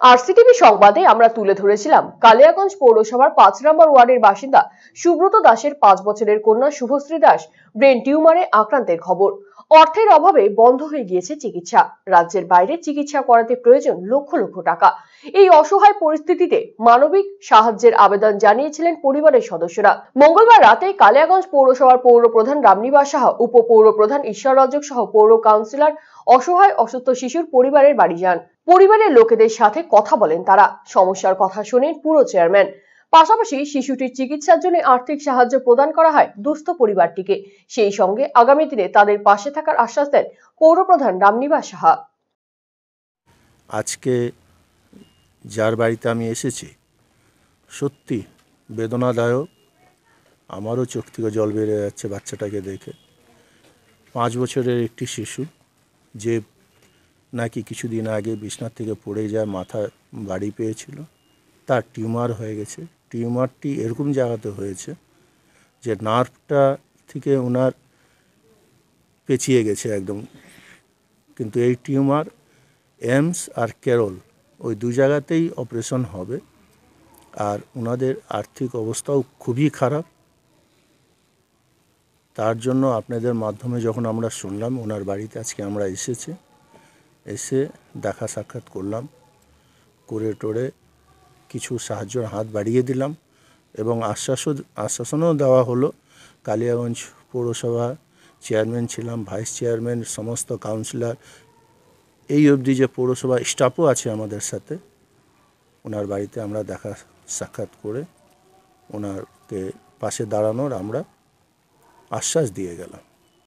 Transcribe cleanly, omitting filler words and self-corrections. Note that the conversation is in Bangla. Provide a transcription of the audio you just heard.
আরসিটিভি সংবাদে আমরা তুলে ধরেছিলাম কালিয়াগঞ্জ পৌরসভার ৫ নম্বর ওয়ার্ডের বাসিন্দা সুব্রত দাসের ৫ বছরের কন্যা শুভশ্রী দাস ব্রেন টিউমারে আক্রান্তের খবর। অর্থের অভাবে বন্ধ হয়ে গিয়েছে চিকিৎসা। রাজ্যের বাইরে চিকিৎসা করাতে প্রয়োজন লক্ষ লক্ষ টাকা। এই অসহায় পরিস্থিতিতে মানবিক সাহায্যের আবেদন জানিয়েছিলেন পরিবারের সদস্যরা। মঙ্গলবার রাতে কালিয়াগঞ্জ পৌরসভার পৌর প্রধান রামনিবাস সাহা, উপ পৌর প্রধান ঈশ্বর রঞ্জক সহ পৌর কাউন্সিলর অসহায় অসুস্থ শিশুর পরিবারের বাড়ি যান। পরিবারের লোকেদের সাথে কথা বলেন তারা। সমস্যার কথা শোনেন পুরো চেয়ারম্যান। পাশাপাশি শিশুটির চিকিৎসার জন্য আর্থিক সাহায্য প্রদান করা হয় দুস্থ পরিবারটিকে। সেই সঙ্গে আগামী দিনে তাদের পাশে থাকার আশ্বাস দেন পৌর প্রধান রামনিবাস সাহা। আজকে যার বাড়িতে আমি এসেছি সত্যি বেদনাদায়ক। আমারও চোখ থেকে জল বেরিয়ে যাচ্ছে বাচ্চাটাকে দেখে। 5 বছরের একটি শিশু যে নাকি কিছুদিন আগে বিছনা থেকে পড়ে যায়, মাথা বাড়ি পেয়েছিল, তার টিউমার হয়ে গেছে। টিউমারটি এরকম জায়গাতে হয়েছে যে নার্ভটা থেকে ওনার পেঁচিয়ে গেছে একদম। কিন্তু এই টিউমার এমস আর কেরল ওই 2 জায়গাতেই অপারেশন হবে। আর ওনাদের আর্থিক অবস্থাও খুবই খারাপ। তার জন্য আপনাদের মাধ্যমে যখন আমরা শুনলাম ওনার বাড়িতে আজকে আমরা এসে দেখা সাক্ষাৎ করলাম, করে টোরে কিছু সাহায্যের হাত বাড়িয়ে দিলাম এবং আশ্বাসনও দেওয়া হলো। কালিয়াগঞ্জ পৌরসভা চেয়ারম্যান ছিলাম, ভাইস চেয়ারম্যান, সমস্ত কাউন্সিলর, এই অবধি যে পৌরসভা স্টাফও আছে আমাদের সাথে, ওনার বাড়িতে আমরা দেখা সাক্ষাৎ করে ওনারকে পাশে দাঁড়ানোর আমরা আশ্বাস দিয়ে গেলাম।